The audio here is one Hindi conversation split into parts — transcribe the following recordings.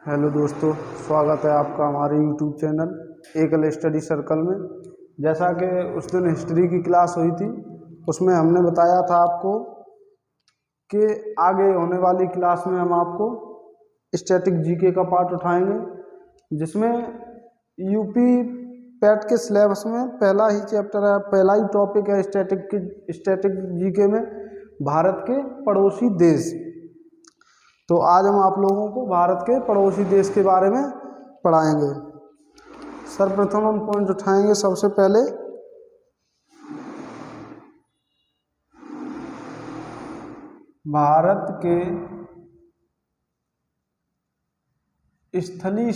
हेलो दोस्तों, स्वागत है आपका हमारे यूट्यूब चैनल एकल स्टडी सर्कल में। जैसा कि उस दिन हिस्ट्री की क्लास हुई थी, उसमें हमने बताया था आपको कि आगे होने वाली क्लास में हम आपको स्टैटिक जीके का पार्ट उठाएंगे, जिसमें यूपी पैट के सिलेबस में पहला ही चैप्टर है, पहला ही टॉपिक है स्टैटिक जीके में भारत के पड़ोसी देश। तो आज हम आप लोगों को भारत के पड़ोसी देश के बारे में पढ़ाएंगे। सर्वप्रथम हम पॉइंट उठाएंगे सबसे पहले भारत के स्थलीय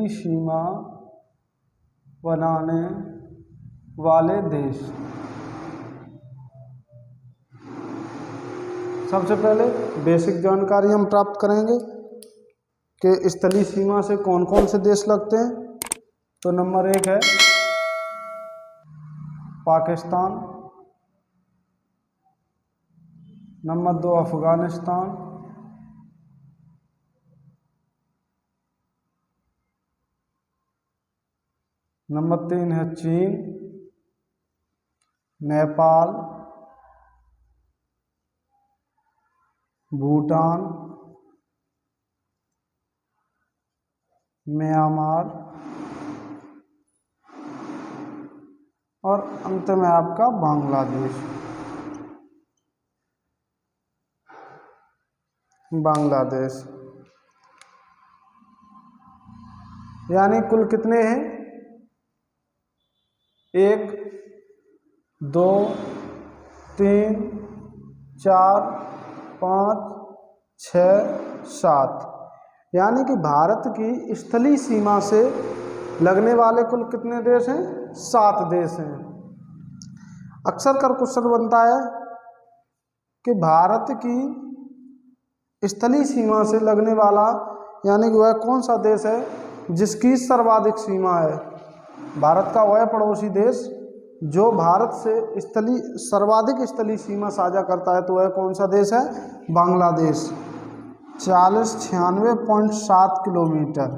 सीमा बनाने वाले देश। सबसे पहले बेसिक जानकारी हम प्राप्त करेंगे कि स्थलीय सीमा से कौन कौन से देश लगते हैं। तो नंबर 1 है पाकिस्तान, नंबर 2 अफगानिस्तान, नंबर 3 है चीन, नेपाल, भूटान, म्यांमार और अंत में आपका बांग्लादेश। यानी कुल कितने हैं? 1 2 3 4 5 6 7। यानी कि भारत की स्थलीय सीमा से लगने वाले कुल कितने देश हैं? 7 देश हैं। अक्सर कर क्वेश्चन बनता है कि भारत की स्थलीय सीमा से लगने वाला यानी कि वह कौन सा देश है जिसकी सर्वाधिक सीमा है। भारत का वह पड़ोसी देश जो भारत से सर्वाधिक स्थलीय सीमा साझा करता है, तो वह कौन सा देश है? बांग्लादेश। 4096.7 किलोमीटर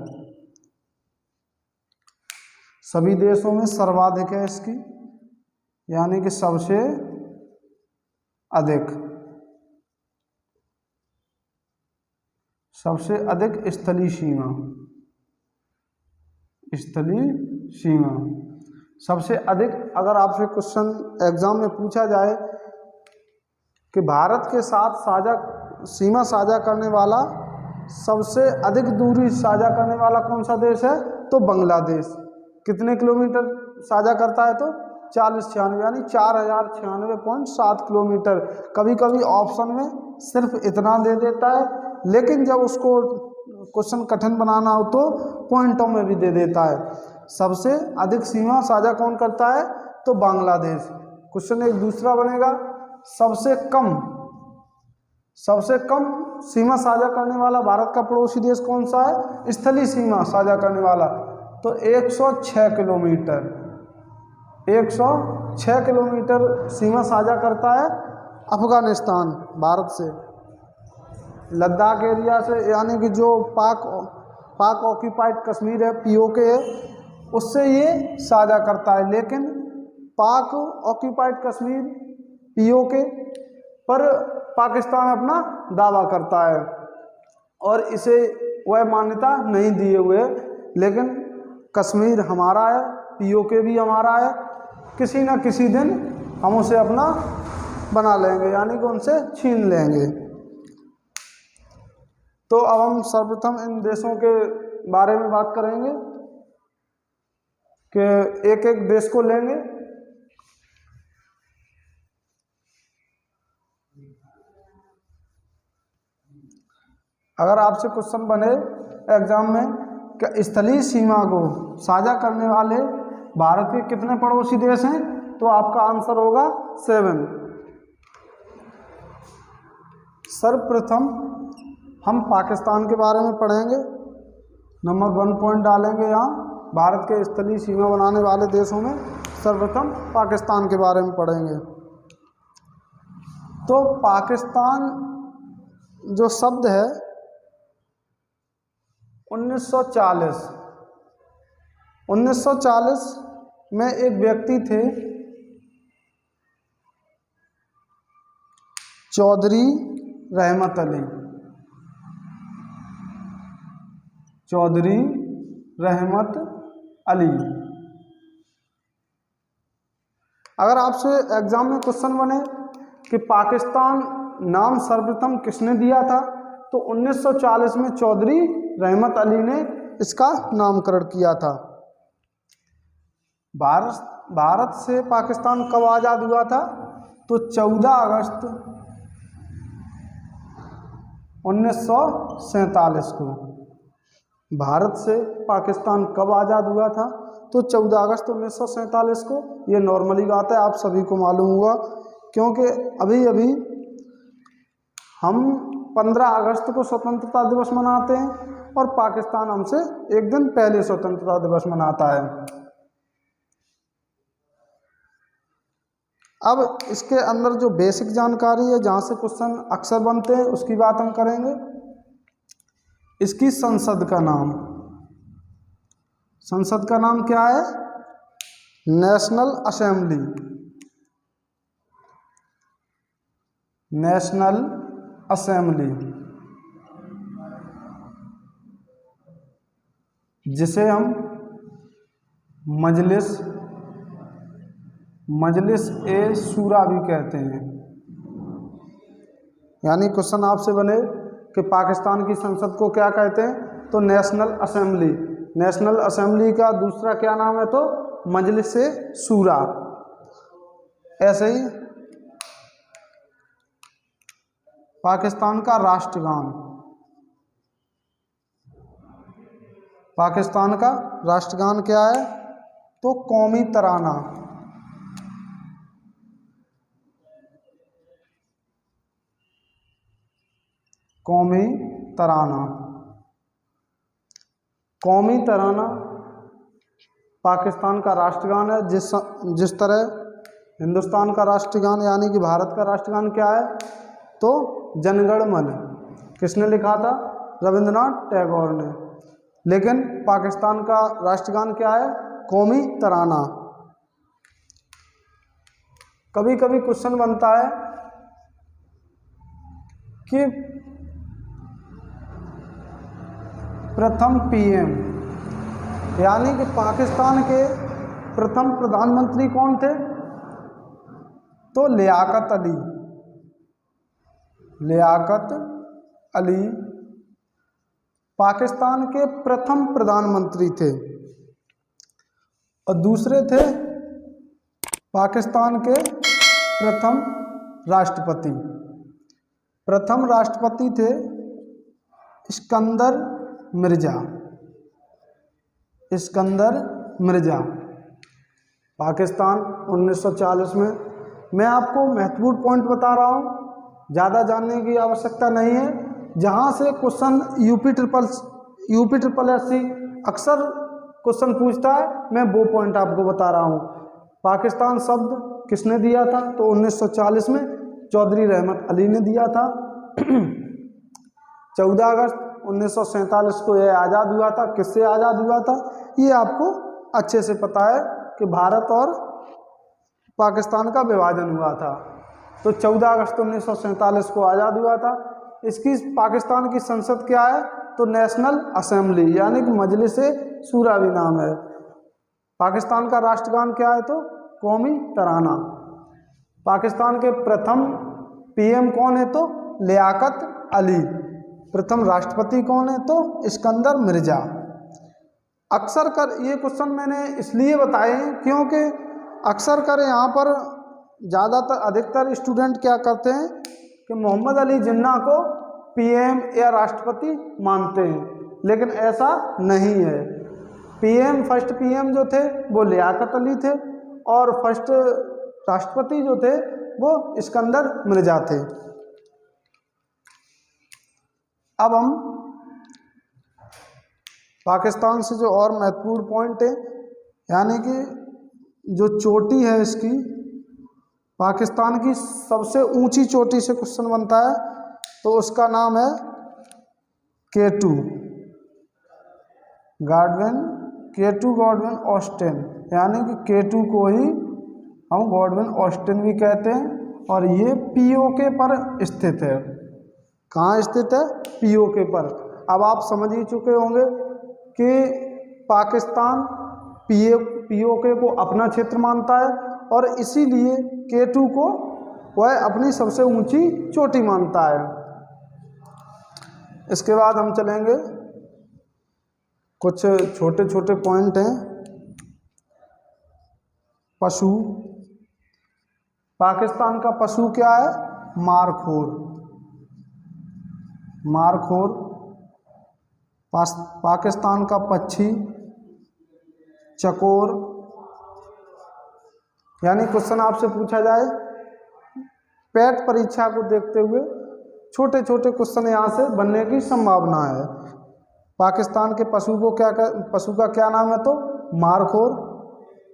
सभी देशों में सर्वाधिक है इसकी, यानी कि सबसे अधिक स्थलीय सीमा सबसे अधिक। अगर आपसे क्वेश्चन एग्जाम में पूछा जाए कि भारत के साथ सीमा साझा करने वाला सबसे अधिक दूरी साझा करने वाला कौन सा देश है, तो बांग्लादेश। कितने किलोमीटर साझा करता है? तो 4096 यानी 4096.7 किलोमीटर। कभी कभी ऑप्शन में सिर्फ इतना दे देता है, लेकिन जब उसको क्वेश्चन कठिन बनाना हो तो पॉइंटों में भी दे देता है। सबसे अधिक सीमा साझा कौन करता है? तो बांग्लादेश। क्वेश्चन एक दूसरा बनेगा, सबसे कम सीमा साझा करने वाला भारत का पड़ोसी देश कौन सा है स्थलीय सीमा साझा करने वाला? तो 106 किलोमीटर। 106 किलोमीटर सीमा साझा करता है अफगानिस्तान भारत से। लद्दाख एरिया से, यानी कि जो पाक ऑक्यूपाइड कश्मीर है, पीओके है, उससे ये साझा करता है। लेकिन पाक ऑक्यूपाइड कश्मीर पीओके पर पाकिस्तान अपना दावा करता है और इसे वह मान्यता नहीं दिए हुए। लेकिन कश्मीर हमारा है, पीओके भी हमारा है, किसी न किसी दिन हम उसे अपना बना लेंगे, यानी कि उनसे छीन लेंगे। तो अब हम सर्वप्रथम इन देशों के बारे में बात करेंगे कि एक एक देश को लेंगे। अगर आपसे क्वेश्चन बने एग्जाम में कि स्थलीय सीमा को साझा करने वाले भारत के कितने पड़ोसी देश हैं, तो आपका आंसर होगा 7। सर्वप्रथम हम पाकिस्तान के बारे में पढ़ेंगे। नंबर 1 पॉइंट डालेंगे यहाँ। भारत के स्थलीय सीमा बनाने वाले देशों में सर्वप्रथम पाकिस्तान के बारे में पढ़ेंगे। तो पाकिस्तान जो शब्द है 1940 में एक व्यक्ति थे चौधरी रहमत अली। चौधरी रहमत अली। अगर आपसे एग्जाम में क्वेश्चन बने कि पाकिस्तान नाम सर्वप्रथम किसने दिया था, तो 1940 में चौधरी रहमत अली ने इसका नामकरण किया था। भारत से पाकिस्तान कब आज़ाद हुआ था, तो 14 अगस्त 1947 को। भारत से पाकिस्तान कब आज़ाद हुआ था, तो 14 अगस्त 1947 को। ये नॉर्मली बात है, आप सभी को मालूम हुआ, क्योंकि अभी अभी हम 15 अगस्त को स्वतंत्रता दिवस मनाते हैं और पाकिस्तान हमसे एक दिन पहले स्वतंत्रता दिवस मनाता है। अब इसके अंदर जो बेसिक जानकारी है, जहाँ से क्वेश्चन अक्सर बनते हैं, उसकी बात हम करेंगे। इसकी संसद का नाम, संसद का नाम क्या है? National assembly. नेशनल असेंबली, जिसे हम मजलिस ए शूरा भी कहते हैं। यानी क्वेश्चन आपसे बने कि पाकिस्तान की संसद को क्या कहते हैं, तो नेशनल असेंबली। नेशनल असेंबली का दूसरा क्या नाम है, तो मजलिस ए शूरा। ऐसे ही पाकिस्तान का राष्ट्रगान, पाकिस्तान का राष्ट्रगान क्या है, तो कौमी तराना। कौमी तराना। कौमी तराना पाकिस्तान का राष्ट्रगान है। जिस तरह हिंदुस्तान का राष्ट्रगान यानी कि भारत का राष्ट्रगान क्या है, तो जनगण मन। किसने लिखा था? रविंद्रनाथ टैगोर ने। लेकिन पाकिस्तान का राष्ट्रगान क्या है? कौमी तराना। कभी कभी क्वेश्चन बनता है कि प्रथम पीएम यानी कि पाकिस्तान के प्रथम प्रधानमंत्री कौन थे, तो लियाकत अली। लियाकत अली पाकिस्तान के प्रथम प्रधानमंत्री थे। और दूसरे थे पाकिस्तान के प्रथम राष्ट्रपति। प्रथम राष्ट्रपति थे सिकंदर मिर्जा। सिकंदर मिर्जा। पाकिस्तान 1940 में। मैं आपको महत्वपूर्ण पॉइंट बता रहा हूँ, ज़्यादा जानने की आवश्यकता नहीं है। जहाँ से क्वेश्चन यूपी ट्रिपल एससी अक्सर क्वेश्चन पूछता है, मैं वो पॉइंट आपको बता रहा हूँ। पाकिस्तान शब्द किसने दिया था, तो 1940 में चौधरी रहमत अली ने दिया था। 14 अगस्त 1947 को यह आज़ाद हुआ था। किससे आज़ाद हुआ था, ये आपको अच्छे से पता है कि भारत और पाकिस्तान का विभाजन हुआ था। तो 14 अगस्त 1947 को आज़ाद हुआ था। इसकी पाकिस्तान की संसद क्या है, तो नेशनल असेंबली यानी कि मजलिस ए शूरा भी नाम है। पाकिस्तान का राष्ट्रगान क्या है, तो कौमी तराना। पाकिस्तान के प्रथम पीएम कौन है, तो लियाकत अली। प्रथम राष्ट्रपति कौन है, तो सिकंदर मिर्जा। अक्सर कर ये क्वेश्चन मैंने इसलिए बताए हैं क्योंकि अक्सर कर यहाँ पर ज़्यादातर अधिकतर स्टूडेंट क्या करते हैं कि मोहम्मद अली जिन्ना को पीएम या राष्ट्रपति मानते हैं, लेकिन ऐसा नहीं है। फर्स्ट पीएम जो थे वो लियाकत अली थे और फर्स्ट राष्ट्रपति जो थे वो सिकंदर मिर्जा थे। अब हम पाकिस्तान से जो और महत्वपूर्ण पॉइंट है, यानी कि जो चोटी है इसकी, पाकिस्तान की सबसे ऊंची चोटी से क्वेश्चन बनता है, तो उसका नाम है K2 गॉडविन ऑस्टिन, यानी कि K2 को ही हम गॉडविन ऑस्टिन भी कहते हैं। और ये POK पर स्थित है। कहाँ स्थित है? POK पर। अब आप समझ ही चुके होंगे कि पाकिस्तान POK को अपना क्षेत्र मानता है और इसीलिए K2 को वह अपनी सबसे ऊंची चोटी मानता है। इसके बाद हम चलेंगे, कुछ छोटे छोटे पॉइंट हैं। पशु, पाकिस्तान का पशु क्या है? मारखोर। पाकिस्तान का पक्षी चकोर। यानी क्वेश्चन आपसे पूछा जाए पेट परीक्षा को देखते हुए छोटे छोटे क्वेश्चन यहाँ से बनने की संभावना है। पाकिस्तान के पशु का क्या नाम है? तो मारखोर।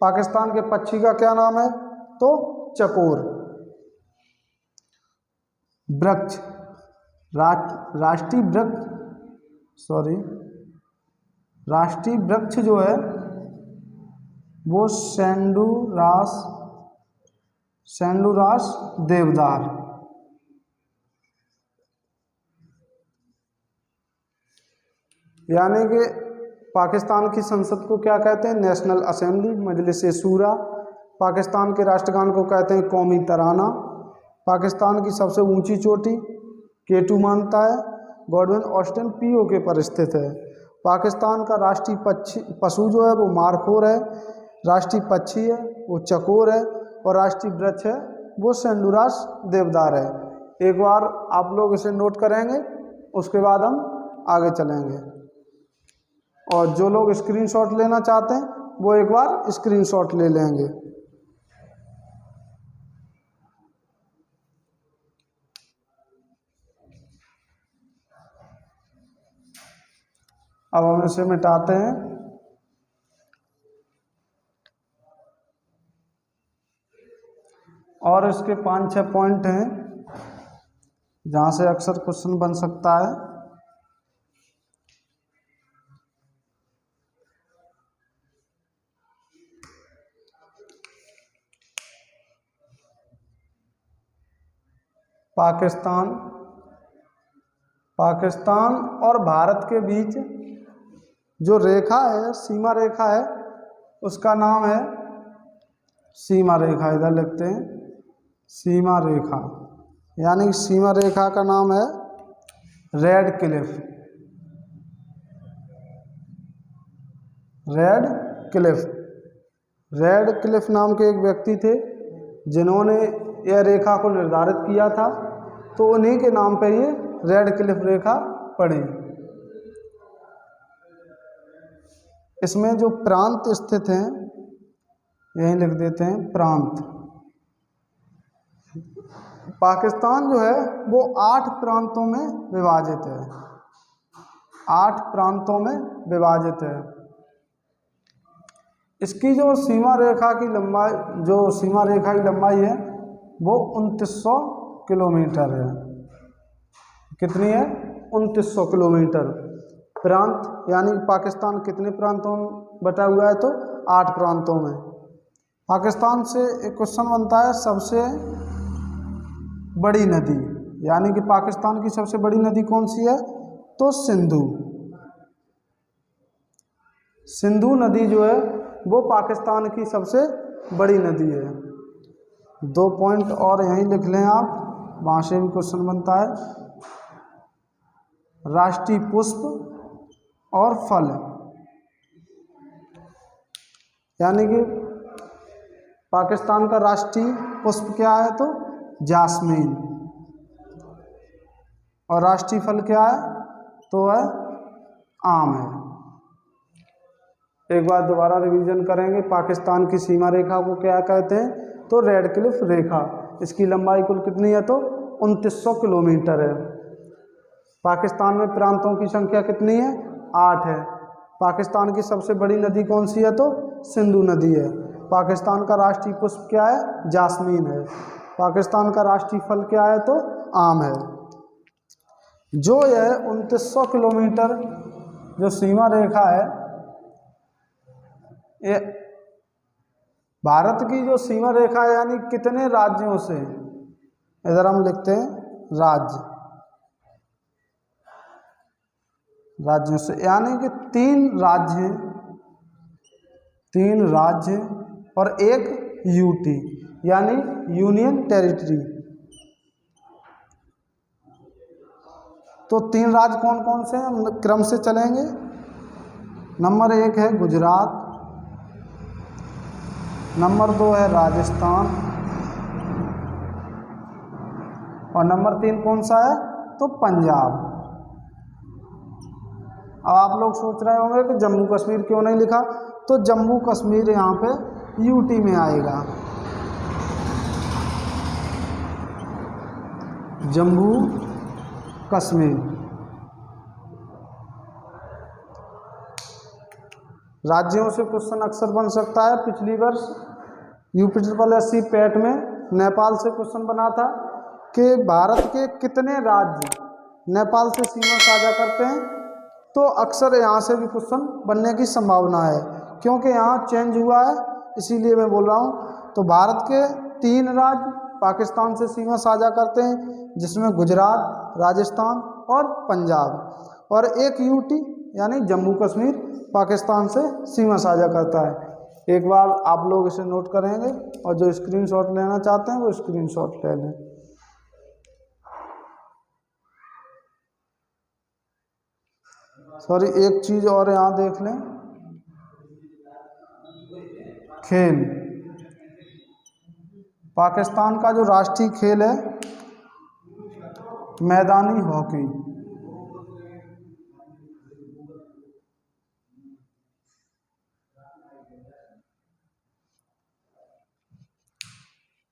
पाकिस्तान के पक्षी का क्या नाम है? तो चकोर। वृक्ष, राष्ट्रीय वृक्ष जो है वो सेंडुरास देवदार। यानी कि पाकिस्तान की संसद को क्या कहते हैं? नेशनल असेंबली, मजलिस शूरा। पाकिस्तान के राष्ट्रगान को कहते हैं कौमी तराना। पाकिस्तान की सबसे ऊंची चोटी K2 मानता है। गॉडविन ऑस्टिन POK पर स्थित है। पाकिस्तान का राष्ट्रीय पशु जो है वो मारखोर है, राष्ट्रीय पक्षी है वो चकोर है और राष्ट्रीय वृक्ष है वो सेंडुरास देवदार है। एक बार आप लोग इसे नोट करेंगे, उसके बाद हम आगे चलेंगे। और जो लोग स्क्रीनशॉट लेना चाहते हैं वो एक बार स्क्रीनशॉट ले लेंगे। अब हम इसे मिटाते हैं। और इसके 5-6 पॉइंट हैं जहाँ से अक्सर क्वेश्चन बन सकता है। पाकिस्तान और भारत के बीच जो रेखा है, सीमा रेखा है, उसका नाम है सीमा रेखा। इधर लिखते हैं सीमा रेखा। यानी कि सीमा रेखा का नाम है रेड क्लिफ नाम के एक व्यक्ति थे जिन्होंने यह रेखा को निर्धारित किया था, तो उन्हीं के नाम पे ये रेड क्लिफ रेखा पड़ी। इसमें जो प्रांत स्थित हैं यहीं लिख देते हैं प्रांत। पाकिस्तान जो है वो 8 प्रांतों में विभाजित है। 8 प्रांतों में विभाजित है। इसकी जो सीमा रेखा की लंबाई है वो 2900 किलोमीटर है। कितनी है? 2900 किलोमीटर। प्रांत यानी पाकिस्तान कितने प्रांतों में बटा हुआ है? तो 8 प्रांतों में। पाकिस्तान से एक क्वेश्चन बनता है सबसे बड़ी नदी, यानी कि पाकिस्तान की सबसे बड़ी नदी कौन सी है? तो सिंधु नदी जो है वो पाकिस्तान की सबसे बड़ी नदी है। 2 पॉइंट और यहीं लिख लें आप, वहाँ से भी क्वेश्चन बनता है। राष्ट्रीय पुष्प और फल, यानी कि पाकिस्तान का राष्ट्रीय पुष्प क्या है? तो जास्मीन। और राष्ट्रीय फल क्या है? तो है आम है। एक बार दोबारा रिवीजन करेंगे। पाकिस्तान की सीमा रेखा को क्या कहते हैं? तो रेड क्लिफ रेखा। इसकी लंबाई कुल कितनी है? तो 2900 किलोमीटर है। पाकिस्तान में प्रांतों की संख्या कितनी है? 8 है। पाकिस्तान की सबसे बड़ी नदी कौन सी है? तो सिंधु नदी है। पाकिस्तान का राष्ट्रीय पुष्प क्या है? जास्मीन है। पाकिस्तान का राष्ट्रीय फल क्या है? तो आम है। जो यह 2900 किलोमीटर जो सीमा रेखा है, ये भारत की जो सीमा रेखा है, यानी कितने राज्यों से, इधर हम लिखते हैं राज्य, राज्यों से, यानी कि 3 राज्य और एक यूटी यानी यूनियन टेरिटरी। तो 3 राज्य कौन कौन से हैं, हम क्रम से चलेंगे। नंबर 1 है गुजरात, नंबर 2 है राजस्थान और नंबर 3 कौन सा है, तो पंजाब। अब आप लोग सोच रहे होंगे कि जम्मू कश्मीर क्यों नहीं लिखा, तो जम्मू कश्मीर यहाँ पे यूटी में आएगा। जम्मू कश्मीर। राज्यों से क्वेश्चन अक्सर बन सकता है। पिछली वर्ष UPSSC पैट में नेपाल से क्वेश्चन बना था कि भारत के कितने राज्य नेपाल से सीमा साझा करते हैं, तो अक्सर यहाँ से भी क्वेश्चन बनने की संभावना है, क्योंकि यहाँ चेंज हुआ है, इसीलिए मैं बोल रहा हूँ। तो भारत के 3 राज्य पाकिस्तान से सीमा साझा करते हैं, जिसमें गुजरात, राजस्थान और पंजाब, और एक यूटी यानी जम्मू कश्मीर पाकिस्तान से सीमा साझा करता है। एक बार आप लोग इसे नोट करेंगे और जो स्क्रीनशॉट लेना चाहते हैं वो स्क्रीनशॉट ले लें। सॉरी, एक चीज़ और यहाँ देख लें, खेल। पाकिस्तान का जो राष्ट्रीय खेल है मैदानी हॉकी।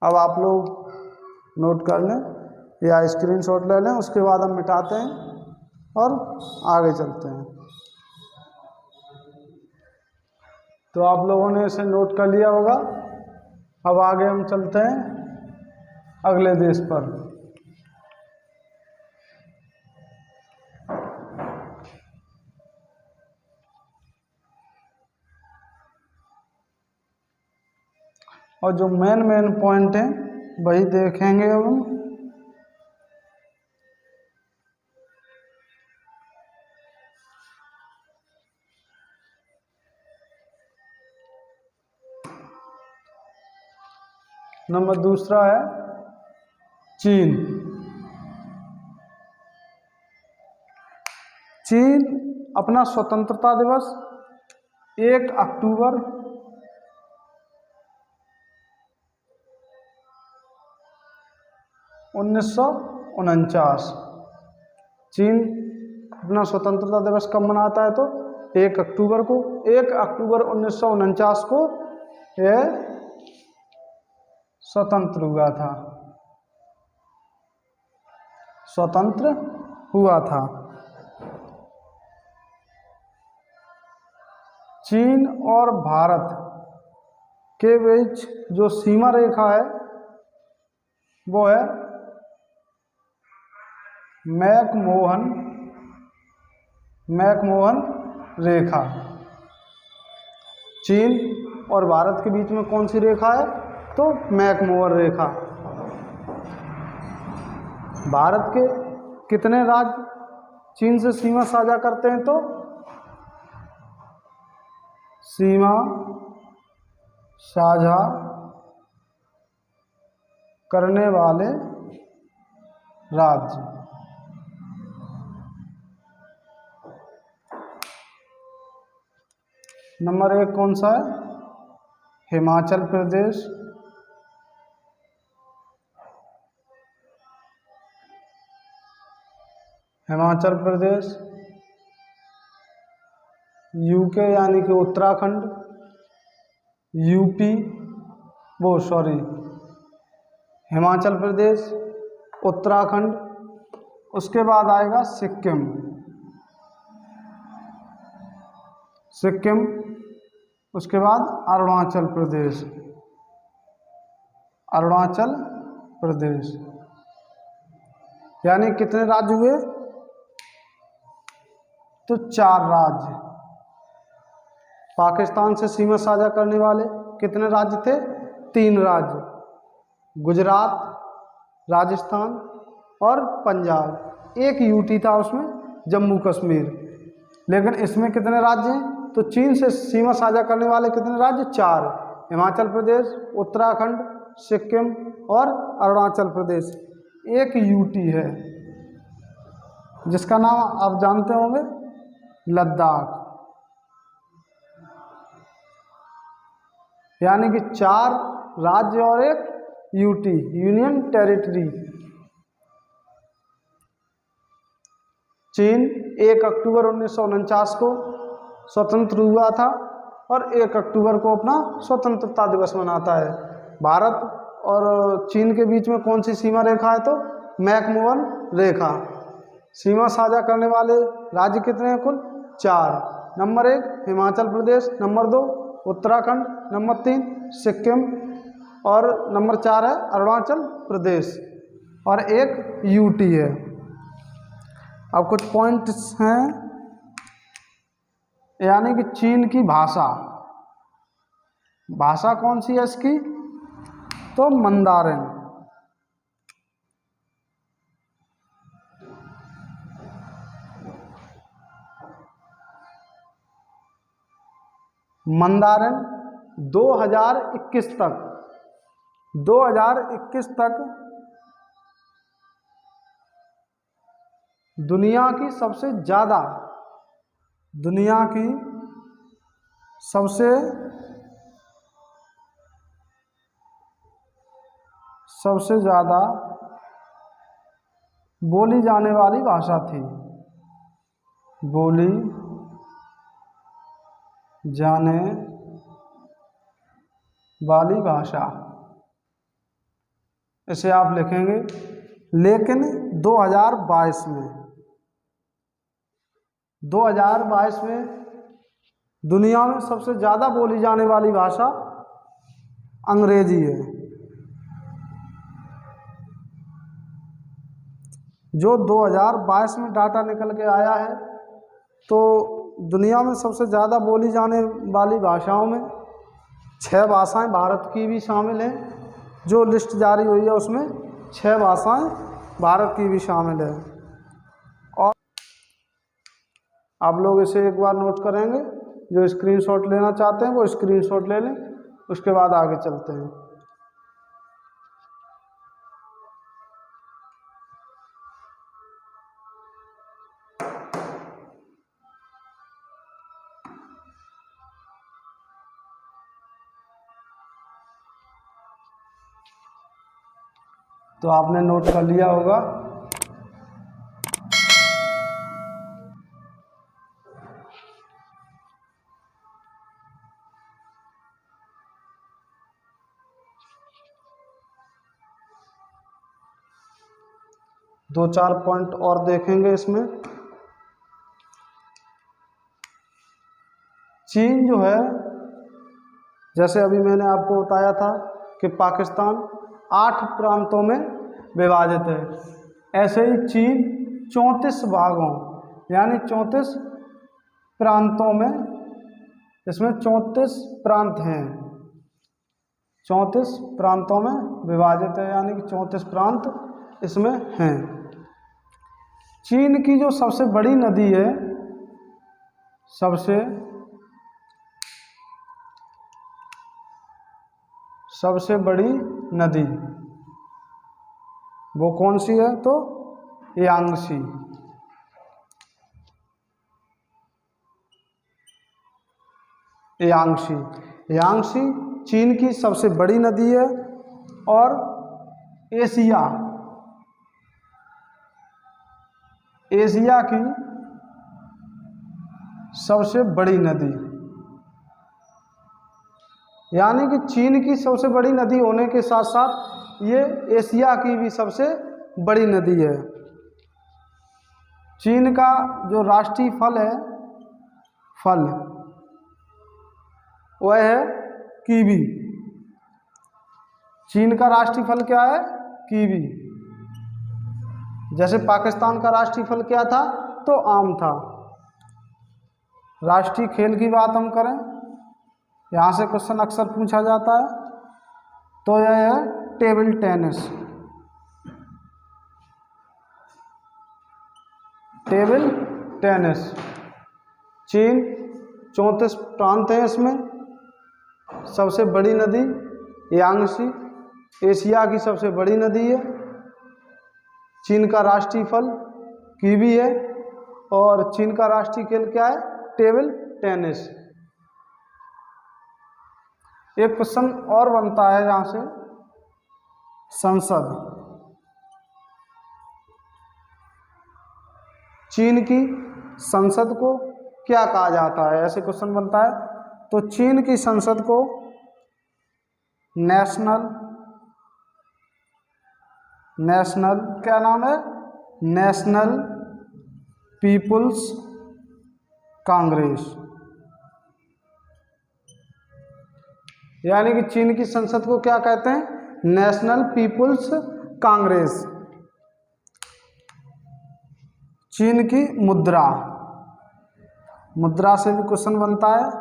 अब आप लोग नोट कर लें या स्क्रीनशॉट ले लें, उसके बाद हम मिटाते हैं और आगे चलते हैं। तो आप लोगों ने इसे नोट कर लिया होगा। अब आगे हम चलते हैं अगले देश पर। और जो मेन पॉइंट है वही देखेंगे अब हम। नंबर 2 है चीन। चीन अपना स्वतंत्रता दिवस 1 अक्टूबर 1949। चीन अपना स्वतंत्रता दिवस कब मनाता है, तो 1 अक्टूबर को। 1 अक्टूबर 1949 को यह स्वतंत्र हुआ था, स्वतंत्र हुआ था। चीन और भारत के बीच जो सीमा रेखा है वो है मैकमोहन रेखा। चीन और भारत के बीच में कौन सी रेखा है, तो मैकमोहन रेखा। भारत के कितने राज्य चीन से सीमा साझा करते हैं, तो सीमा साझा करने वाले राज्य। नंबर 1 कौन सा है, हिमाचल प्रदेश, हिमाचल प्रदेश, यूके यानी कि उत्तराखंड, यूपी, हिमाचल प्रदेश, उत्तराखंड, उसके बाद आएगा सिक्किम, उसके बाद अरुणाचल प्रदेश। यानी कितने राज्य हुए, तो 4 राज्य। पाकिस्तान से सीमा साझा करने वाले कितने राज्य थे? 3 राज्य, गुजरात, राजस्थान और पंजाब। एक यूटी था उसमें, जम्मू कश्मीर। लेकिन इसमें कितने राज्य हैं? तो चीन से सीमा साझा करने वाले कितने राज्य? 4, हिमाचल प्रदेश, उत्तराखंड, सिक्किम और अरुणाचल प्रदेश। एक यूटी है जिसका नाम आप जानते होंगे, लद्दाख। यानी कि 4 राज्य और एक यूटी, यूनियन टेरिटरी। चीन 1 अक्टूबर 1949 को स्वतंत्र हुआ था और 1 अक्टूबर को अपना स्वतंत्रता दिवस मनाता है। भारत और चीन के बीच में कौन सी सीमा रेखा है? तो मैकमोहन रेखा। सीमा साझा करने वाले राज्य कितने हैं? कुल 4। Number 1 Himachal Pradesh, number 2 Uttarakhand, number 3 Sikkim और नंबर 4 है अरुणाचल प्रदेश और एक यूटी है। अब कुछ पॉइंट्स हैं, यानी कि चीन की भाषा, भाषा कौन सी है इसकी? तो मंदारिन। मंदारिन 2021 तक दुनिया की सबसे ज़्यादा बोली जाने वाली भाषा थी। बोली जाने वाली भाषा, इसे आप लिखेंगे। लेकिन 2022 में दुनिया में सबसे ज़्यादा बोली जाने वाली भाषा अंग्रेजी है। जो 2022 में डाटा निकल के आया है, तो दुनिया में सबसे ज़्यादा बोली जाने वाली भाषाओं में 6 भाषाएं भारत की भी शामिल हैं। जो लिस्ट जारी हुई है उसमें 6 भाषाएं भारत की भी शामिल है। और आप लोग इसे एक बार नोट करेंगे। जो स्क्रीनशॉट लेना चाहते हैं वो स्क्रीनशॉट ले लें, उसके बाद आगे चलते हैं। तो आपने नोट कर लिया होगा। दो चार पॉइंट और देखेंगे इसमें। चीन जो है, जैसे अभी मैंने आपको बताया था कि पाकिस्तान 8 प्रांतों में विभाजित है, ऐसे ही चीन 34 भागों यानी 34 प्रांतों में, इसमें 34 प्रांत हैं, 34 प्रांतों में विभाजित है, यानी कि 34 प्रांत इसमें हैं। चीन की जो सबसे बड़ी नदी है, सबसे बड़ी नदी वो कौन सी है? तो यांगसी। यांगसी चीन की सबसे बड़ी नदी है और एशिया की सबसे बड़ी नदी, यानी कि चीन की सबसे बड़ी नदी होने के साथ साथ ये एशिया की भी सबसे बड़ी नदी है। चीन का जो राष्ट्रीय फल है, वह है कीवी। चीन का राष्ट्रीय फल क्या है? कीवी। जैसे पाकिस्तान का राष्ट्रीय फल क्या था? तो आम था। राष्ट्रीय खेल की बात हम करें, यहाँ से क्वेश्चन अक्सर पूछा जाता है, तो यह है टेबल टेनिस। Table tennis. चीन 34 प्रांत हैं इसमें। सबसे बड़ी नदी यांगसी, एशिया की सबसे बड़ी नदी है। चीन का राष्ट्रीय फल कीवी है और चीन का राष्ट्रीय खेल क्या है? Table tennis. एक क्वेश्चन और बनता है यहाँ से, संसद। चीन की संसद को क्या कहा जाता है? ऐसे क्वेश्चन बनता है। तो चीन की संसद को नेशनल क्या नाम है? National people's congress. यानी कि चीन की संसद को क्या कहते हैं? National people's congress. चीन की मुद्रा, मुद्रा से भी क्वेश्चन बनता है,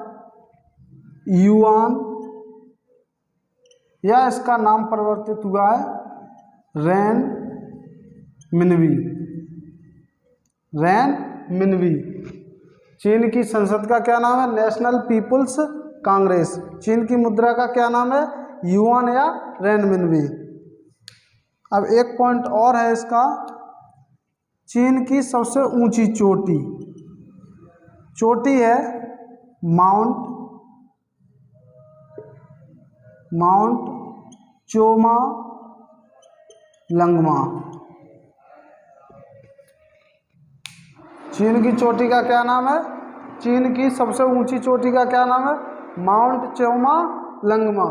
युआन, या इसका नाम परिवर्तित हुआ है रेन मिनवी। रेन मिनवी। चीन की संसद का क्या नाम है? National people's congress. चीन की मुद्रा का क्या नाम है? युआन या रेनमिनवी। अब एक पॉइंट और है इसका, चीन की सबसे ऊंची चोटी है माउंट चोमा लंगमा। चीन की चोटी का क्या नाम है? चीन की सबसे ऊंची चोटी का क्या नाम है? माउंट चोमा लंगमा।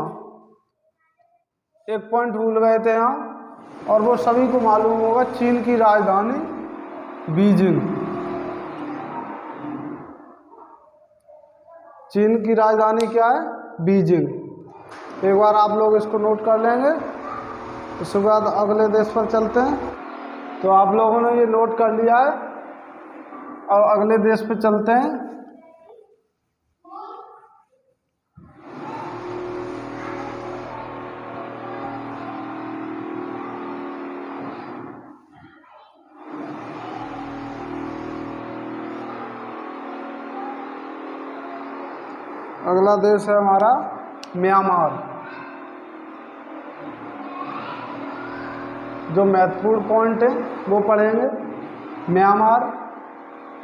एक पॉइंट भूल गए थे यहाँ, और वो सभी को मालूम होगा, चीन की राजधानी बीजिंग। चीन की राजधानी क्या है? बीजिंग। एक बार आप लोग इसको नोट कर लेंगे, उसके बाद अगले देश पर चलते हैं। तो आप लोगों ने ये नोट कर लिया है, और अगले देश पे चलते हैं। अगला देश है हमारा म्यांमार। जो महत्वपूर्ण पॉइंट है वो पढ़ेंगे।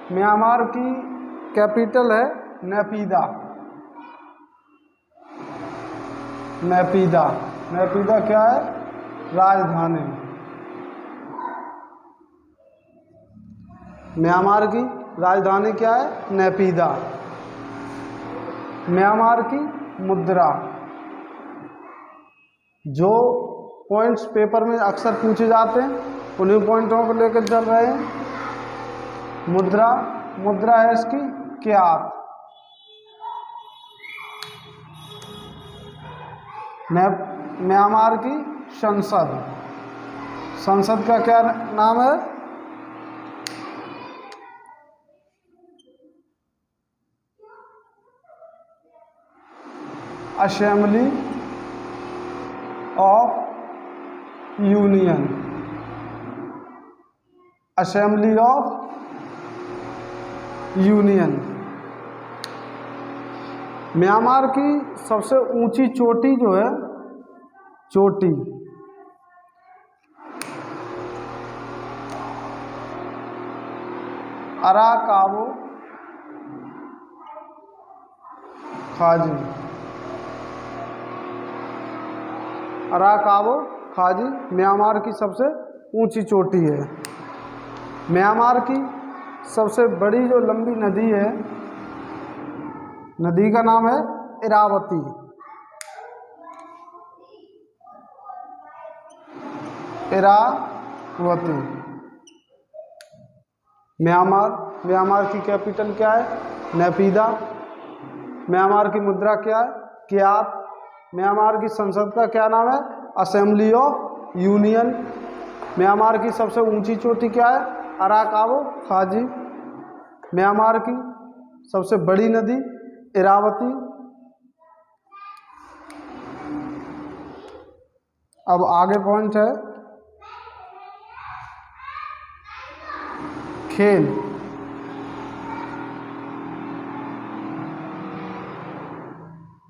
म्यांमार की कैपिटल है नेपीदा। नेपीदा क्या है? राजधानी। म्यांमार की राजधानी क्या है? नेपीदा। म्यांमार की मुद्रा, जो पॉइंट्स पेपर में अक्सर पूछे जाते हैं उन्हीं पॉइंटों को लेकर चल रहे हैं। मुद्रा है इसकी क्यात। म्यांमार की संसद का क्या नाम है? Assembly of union. Assembly of union. Myanmar की सबसे ऊंची चोटी जो है, अराकाबो खाजी म्यांमार की सबसे ऊंची चोटी है। म्यांमार की सबसे बड़ी जो लंबी नदी है, नदी का नाम है इरावती। म्यांमार की कैपिटल क्या है? नेपीदा। म्यांमार की मुद्रा क्या है? क्यात। म्यांमार की संसद का क्या नाम है? Assembly of union. म्यांमार की सबसे ऊंची चोटी क्या है? अराकाबो खाजी। म्यांमार की सबसे बड़ी नदी इरावती। अब आगे पॉइंट है खेल।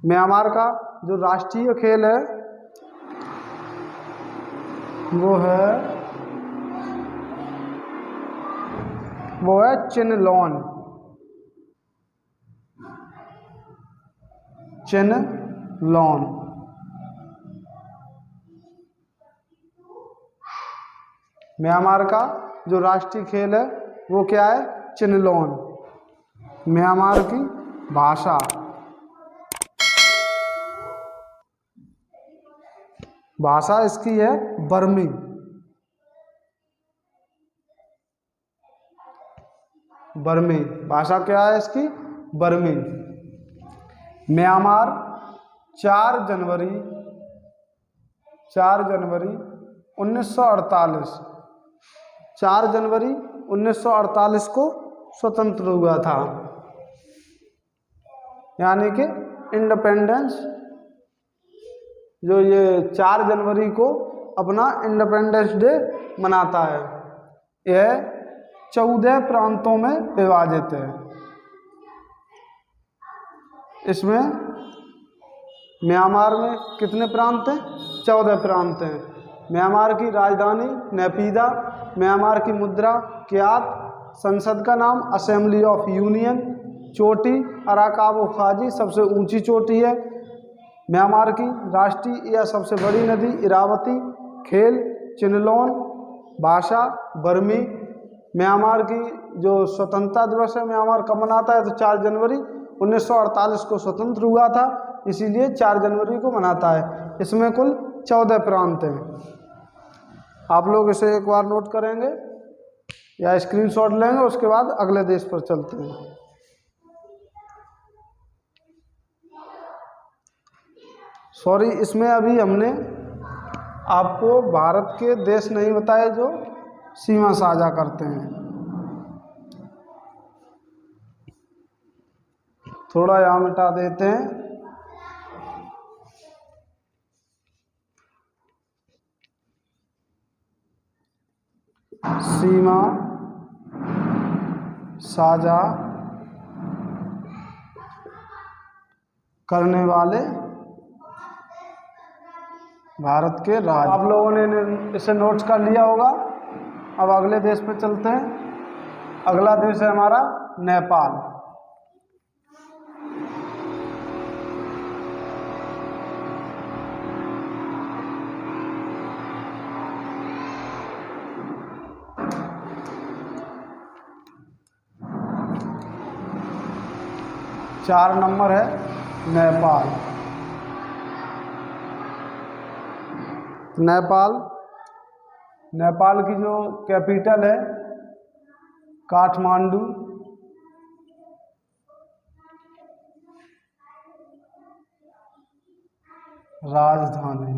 म्यांमार का जो राष्ट्रीय खेल है वो है चिनलॉन। चिनलॉन। म्यांमार का जो राष्ट्रीय खेल है वो क्या है? चिनलॉन। म्यांमार की भाषा इसकी है बर्मी। बर्मी भाषा क्या है इसकी? बर्मी। म्यांमार 4 जनवरी 1948 4 जनवरी 1948 को स्वतंत्र हुआ था, यानी कि इंडिपेंडेंस। जो ये 4 जनवरी को अपना इंडिपेंडेंस डे मनाता है, यह 14 प्रांतों में विभाजित है। इसमें म्यांमार में कितने प्रांत हैं? 14 प्रांत हैं। म्यांमार की राजधानी नेपीदा, म्यांमार की मुद्रा क्यात, संसद का नाम असेंबली ऑफ यूनियन, चोटी अराकाबो खाजी सबसे ऊंची चोटी है। म्यांमार की राष्ट्रीय या सबसे बड़ी नदी इरावती, खेल चिनलॉन, भाषा बर्मी। म्यांमार की जो स्वतंत्रता दिवस है म्यांमार कब मनाता है? तो 4 जनवरी 1948 को स्वतंत्र हुआ था, इसीलिए 4 जनवरी को मनाता है। इसमें कुल 14 प्रांत हैं। आप लोग इसे एक बार नोट करेंगे या स्क्रीनशॉट लेंगे, उसके बाद अगले देश पर चलते हैं। सॉरी, इसमें अभी हमने आपको भारत के देश नहीं बताए जो सीमा साझा करते हैं। थोड़ा यहाँ मिटा देते हैं। सीमा साझा करने वाले भारत के राज्य। आप लोगों ने इसे नोट्स कर लिया होगा। अब अगले देश पे चलते हैं। अगला देश है हमारा नेपाल। चार नंबर है नेपाल। नेपाल की जो कैपिटल है काठमांडू। राजधानी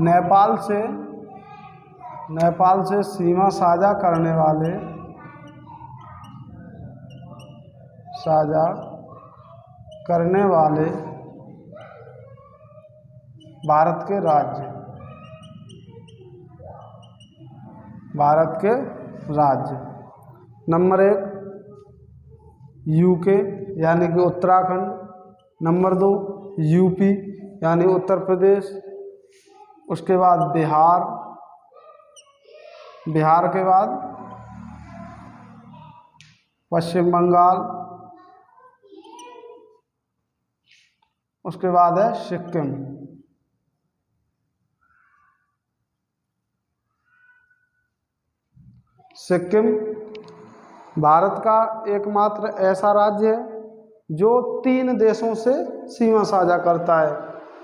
नेपाल से सीमा साझा करने वाले भारत के राज्य। नंबर 1 यूके यानी कि उत्तराखंड। नंबर 2 यूपी यानी उत्तर प्रदेश। उसके बाद बिहार के बाद पश्चिम बंगाल। उसके बाद है सिक्किम। सिक्किम भारत का एकमात्र ऐसा राज्य है जो 3 देशों से सीमा साझा करता है,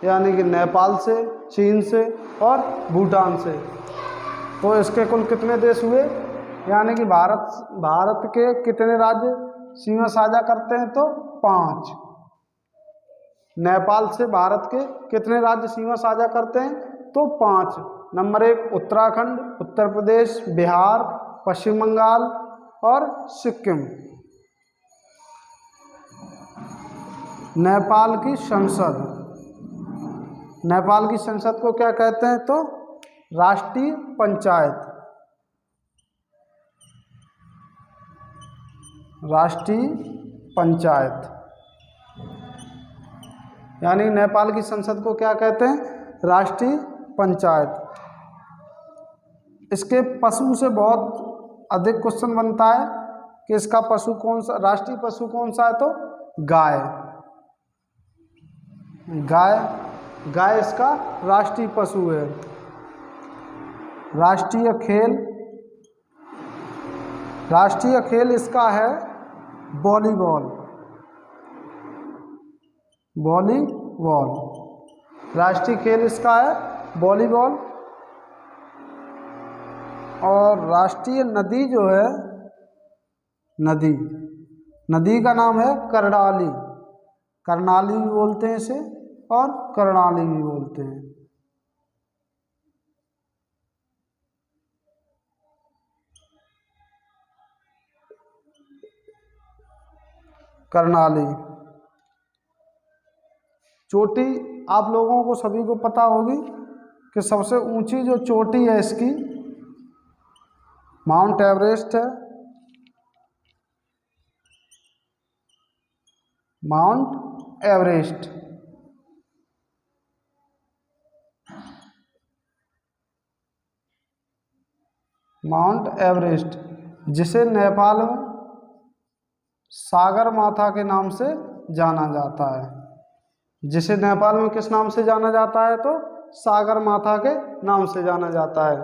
यानी कि नेपाल से, चीन से और भूटान से। तो इसके कुल कितने देश हुए? यानी कि भारत के कितने राज्य सीमा साझा करते हैं? तो 5। नेपाल से भारत के कितने राज्य सीमा साझा करते हैं? तो 5। नंबर 1 उत्तराखंड, उत्तर प्रदेश, बिहार, पश्चिम बंगाल और सिक्किम। नेपाल की संसद, नेपाल की संसद को क्या कहते हैं? तो राष्ट्रीय पंचायत, राष्ट्रीय पंचायत। यानी नेपाल की संसद को क्या कहते हैं? राष्ट्रीय पंचायत। इसके पशु से बहुत अधिक क्वेश्चन बनता है कि इसका पशु कौन सा, राष्ट्रीय पशु कौन सा है? तो गाय, गाय, गाय इसका राष्ट्रीय पशु है। राष्ट्रीय खेल, राष्ट्रीय खेल इसका है वॉलीबॉल, वॉलीबॉल। राष्ट्रीय खेल इसका है वॉलीबॉल। और राष्ट्रीय नदी जो है, नदी, नदी का नाम है कर्णाली, कर्णाली भी बोलते हैं इसे और कर्णाली भी बोलते हैं। कर्णाली। चोटी आप लोगों को सभी को पता होगी कि सबसे ऊंची जो चोटी है इसकी माउंट एवरेस्ट है, माउंट एवरेस्ट। माउंट एवरेस्ट, जिसे नेपाल में सागर माथा के नाम से जाना जाता है, जिसे नेपाल में किस नाम से जाना जाता है? तो सागर माथा के नाम से जाना जाता है।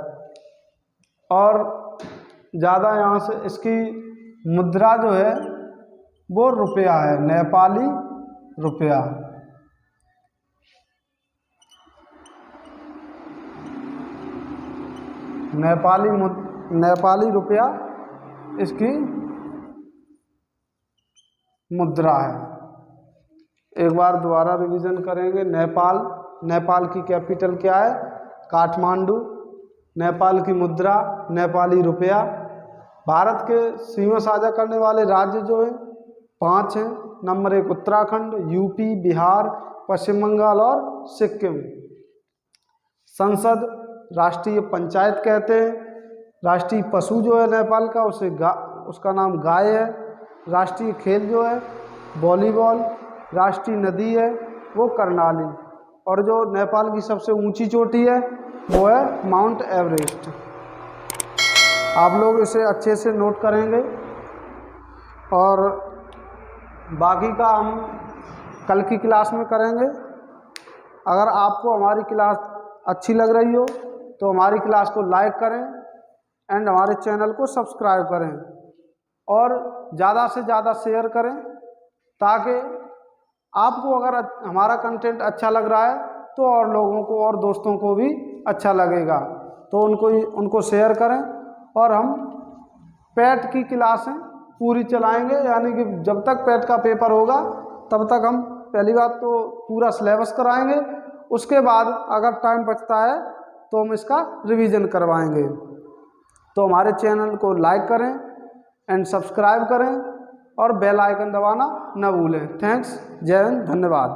और ज़्यादा यहाँ से इसकी मुद्रा जो है वो रुपया है, नेपाली रुपया। नेपाली रुपया इसकी मुद्रा है। एक बार दोबारा रिवीजन करेंगे। नेपाल, नेपाल की कैपिटल क्या है? काठमांडू। नेपाल की मुद्रा नेपाली रुपया। भारत के सीमा साझा करने वाले राज्य जो हैं 5 हैं। नंबर 1 उत्तराखंड, यूपी, बिहार, पश्चिम बंगाल और सिक्किम। संसद राष्ट्रीय पंचायत कहते हैं। राष्ट्रीय पशु जो है नेपाल का उसका नाम गाय है। राष्ट्रीय खेल जो है वॉलीबॉल। राष्ट्रीय नदी है वो कर्णाली। और जो नेपाल की सबसे ऊंची चोटी है वो है माउंट एवरेस्ट। आप लोग इसे अच्छे से नोट करेंगे और बाकी का हम कल की क्लास में करेंगे। अगर आपको हमारी क्लास अच्छी लग रही हो तो हमारी क्लास को लाइक करें एंड हमारे चैनल को सब्सक्राइब करें और ज़्यादा से ज़्यादा शेयर करें, ताकि आपको अगर हमारा कंटेंट अच्छा लग रहा है तो और लोगों को और दोस्तों को भी अच्छा लगेगा। तो उनको शेयर करें। और हम पैट की क्लासें पूरी चलाएंगे, यानी कि जब तक पैट का पेपर होगा तब तक हम पहली बात तो पूरा सिलेबस कराएंगे। उसके बाद अगर टाइम बचता है तो हम इसका रिवीजन करवाएंगे। तो हमारे चैनल को लाइक करें एंड सब्सक्राइब करें और बेल आइकन दबाना न भूलें। थैंक्स, जय हिंद, धन्यवाद।